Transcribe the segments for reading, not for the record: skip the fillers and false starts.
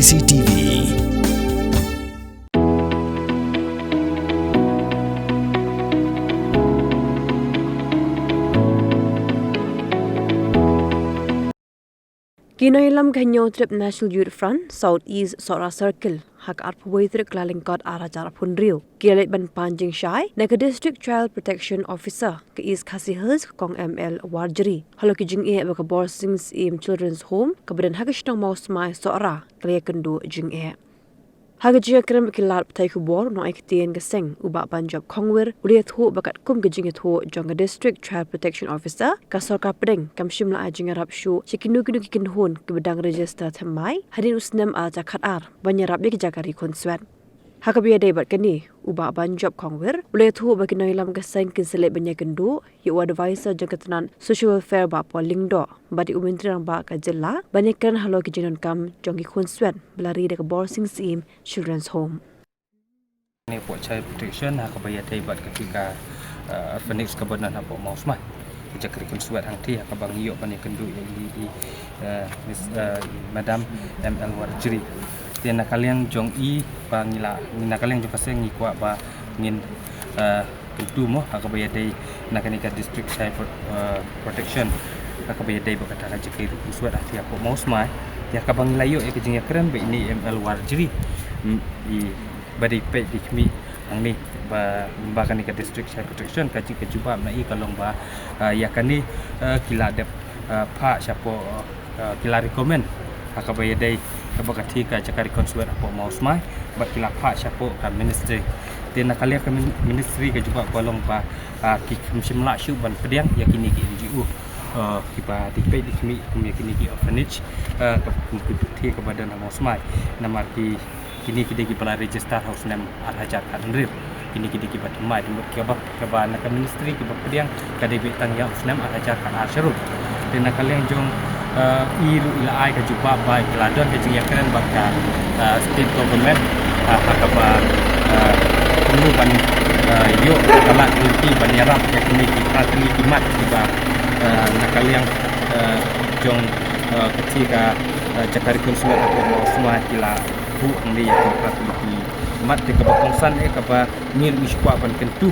CCTV. Kinailam ganyo trip National Youth Front South East Sora Circle hak arpawai trip kelalingkot arah cara punriu. Kialit ban Panjing Shai naga District Child Protection Officer ke East Khasi Hills kong ML Warjeri. Halo kijing e baka Borsings im Children's Home kebadan hagishtang mau semai Sora kelia kendu jing e. Haga jia krem kilar ptai kubor no aikitien geseng ubak Banjab Kongwir uliat hu bakat kum gejingit hu jonga District Child Protection Officer kasor kapdeng kam shimla ajing arab shu shikinu kinu kikin hun ke bedang register thamai hadin usnem al jakat ar banyarab dik jakari konsuen. Haga biya day bat kani ubak Banjab Kongwir uliat hu bakin noilam geseng kin selek banyak kendu yu advisor jonga tenan social welfare ba polingdo badi umintri rang ba ka jilla banyak kan halo kijinon kam jongi konsuen belari dek Borsings im Children's Home. Ini buat child protection hak bayar taibat ketika Phoenix kebenaran apa mau semai kerja kerikun suat hangti hak bang yok pani kendu yang di Madam ML Warjeri. Dia nak kalian jong i bangila nak kalian jong pasang ngikwa ba ngin kendu mo hak bayar tai nak ni District Child Protection hak bayar tai berkata kerja kerikun suat hangti apa mau semai dia hak bangila yok yang kerja keren be ini ML Warjeri i badi pay di kami ang ni bahkan ni ke District Child Protection kaji kejubab na i kalong ba ya kani kila dep pa siapo kila recommend hakabaya dai kabakati ka jakari konsulat apo mau smai ba kila pa siapo ka ministry dia nak kalian ke ministry kejubab kalong ba ki msimla syu ban pediang yakini ki NGO kiba di pay di kami yakini ki orphanage ke kepada mau smai nama ki kini kita kipala register house name arhajar kanril kini kita kibat mai dimut kebab keba nak ministry kebab pediang KDB tang yang house name arhajar kan arsharul dan kalian jong iru ila ai ka juba bai keladon ke jing yakren bakka state government hakaba perlu ban yo kala inti ban yarap yakni kini kimat kiba nak kalian jong ketika cakari konsulat apa semua kila bu ni ya kapati mat de kabakongsan kaba mir iskwa ban kentu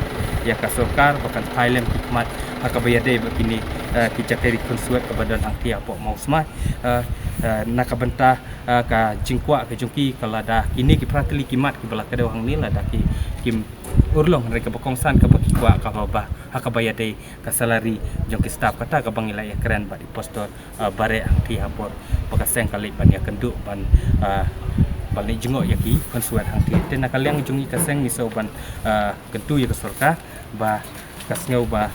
ya kasokar bakan Thailand hikmat akabaya de begini kita keri konsulat kebadan angki apa mau semai nakabenta ka jingkwa ke jongki kala dah kini ki prateli kimat ki bala kada hang ni la dah ki kim urlong mereka bakongsan ka bakikwa ka ba akabaya de ka salary jongki staff kata ka bangila ya keren ba di postor bare angki apor bakaseng kali ban ya kendu ban balik jengok yaki konsulat hangti dan kalian jungi kaseng misau ban kentu ya kesorka ba kasngau ba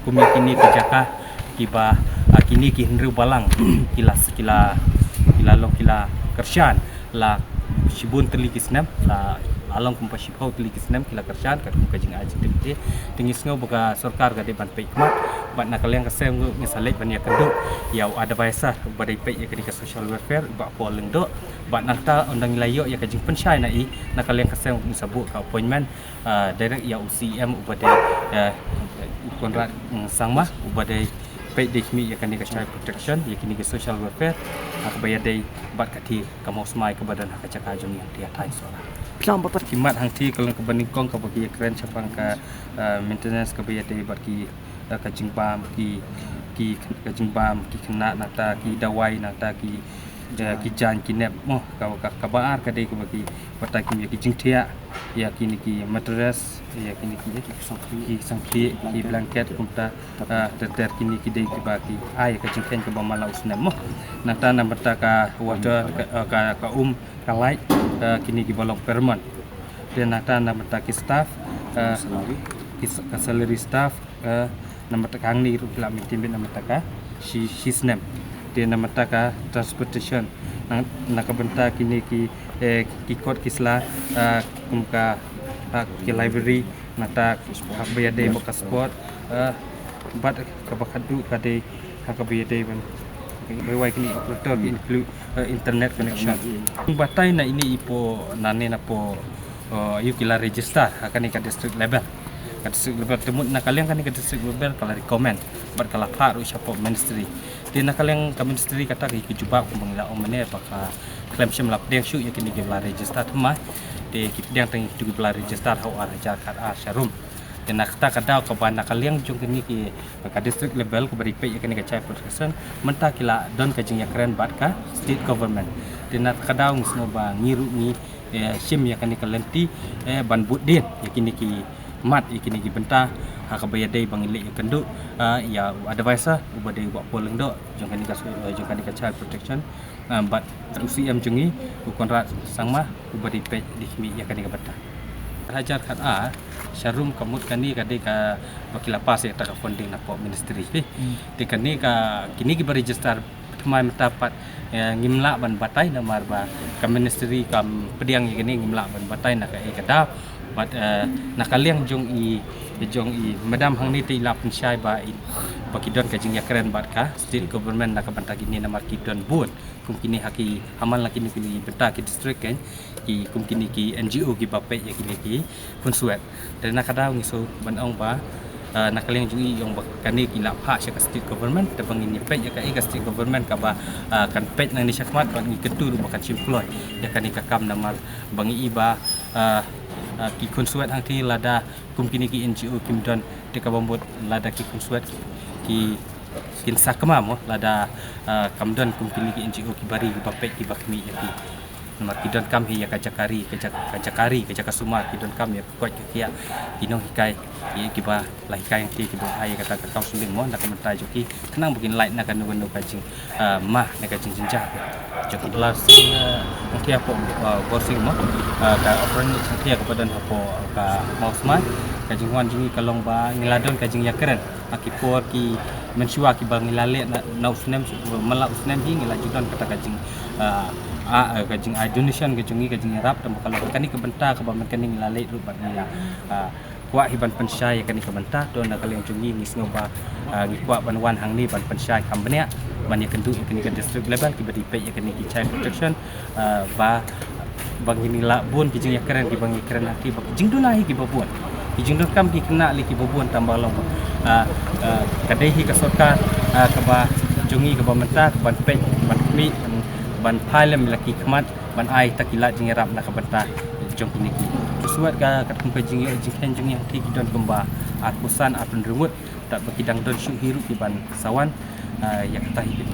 kumikini kejaka kiba kini ki henru balang kila long kila kersyan la shibun teli kisnam la along kumpa shibau teli kisnam kila kersyan kat kumka jing aji temte tingis ngau baka sorkar ka depan pekmat bat nak kalian kaseng ngisalek ban ya kendu yau ada baisa badai pek ya kedika social welfare ba poleng do bat nakta undang layo ya kajing pensyai na i nak kalian kaseng misabuk ka appointment direct ya UCM ubadai kontrak sangma ubadai pek dikmi ya kedika child protection ya kini ke social welfare hak bayar dai bat kati kamau semai ke badan hak cakap jom yang dia thai sola pelang bapat kimat hangti kalau ke bandingkong ka bagi keren sapang ka maintenance ka bayar dai bat ki kajing bam ki kajing bam ki kena nata ki dawai nata ki jan kinep moh kabar ka dei ko bagi patai ki jing thia ya kini ki mattress ya kini ki sangki ki blanket kumta ter kini ki dei ki bagi ai ka jing ken ka bamala usnem moh nata na mata ka water ka ka light kini ki balong perman dan nata na mata ki staff ki salary staff nama takang ni rupla mintimbin nama taka his name dia nama taka transportation nakabenta kini ki kot kisla kumka ki library nata hakbaya de boka sport bat kabakadu kade hakbaya de ban bawai kini operator include internet connection batai na ini ipo nane na po yu kila register akan ikat district level kat district level temut nak kalian kan kat district level kalau recommend bat kala pak ru siapa ministry dia nak kalian ke ministry kata ki cuba pemangila omane baka claim shim lap deng shu yakin di bela register thma de ki deng teng tu bela register hau arajar kat sharum dan nak kata ke ban nak kalian jong kini ki kat district level ke beri pe yakin ke child protection mentah kila don ka jing yakren bat ka state government dan nak kata ngusno ba ngiru ni shim yakin ke lenti ban budin yakin ki mat yakin ki benta hakabaya day bangile yakenduk ya advisor ubade buat poleng dok jong kani ka child protection but UCM jungi konrat sangma ubade pe dikmi yakani ka benta hajar kat sharum kamut kani kade ka bakila pas ya taka funding na po ministry de kani ka kini ki register thmai metapat ngimla ban batai na marba ka ministry kam pediang kini ngimla ban batai na ka kada but nakaliang jong i madam hang ni ti la pensyai ba bakidon ka jing yakren bat ka state government nak banta gini na markidon bun kum kini haki hamal laki ni kini benta ki district kan ki kum kini ki NGO ki bape ya kini ki pun suat dan nak ada ngiso ban ong ba nakaliang jong i yong bakani ki la pha sya ka state government te bangin pe ya ka state government ka ba kan pe nang ni syakmat kan ni ketu bakan simploy ya kan ni ka kam namar bangi iba ki konsuat hang ti lada kum kini ki NGO kim don de ka bombot lada ki konsuat ki kin sakma mo lada kam don kum kini ki NGO ki bari ki bapet ki bakmi ya ki nomor ki don kam hi ya kajakari kasuma ki don kam ya ko ki ya inong hikai ki ba la hikai ti ki ba ai kata ka counseling mo nak mentai joki kenang begin light nak kan no kajing mah nak kajing jinja joki plus nanti apa borsing mo ka operen nanti kepada apa ka mausman kajing wan jingi kalong ba ngiladon kajing yakren akipor ki mensua ki bang ngilale na usnem mala usnem hi ngilajudon kata kajing kajing donation kajing rap dan kalau kani kebenta ke bamen kani ngilale rubat ngila kwa hiban pensyai kani kebenta don nak kalian jungi ngisngo ba ngikwa banwan hang ni ban pensyai kambenya ban yakendu kani ke district level ki badi pe yakani ki child protection ba bang inila bun kijing yakren ki bang yakren haki ba kijing dulahi ki babun kijing dun kam ki kena li ki babun tambah long kadehi ka sorkar ka ba jungi ka ba menta ban pe ban mi ban palem laki khamat ban ai takila jingerap nak benta jong kini ki suat ka kat kum jingi jinghen jungi hati ki don kemba akusan apun rungut tak bakidang don syuk hiru ki ban sawan ya kata hidup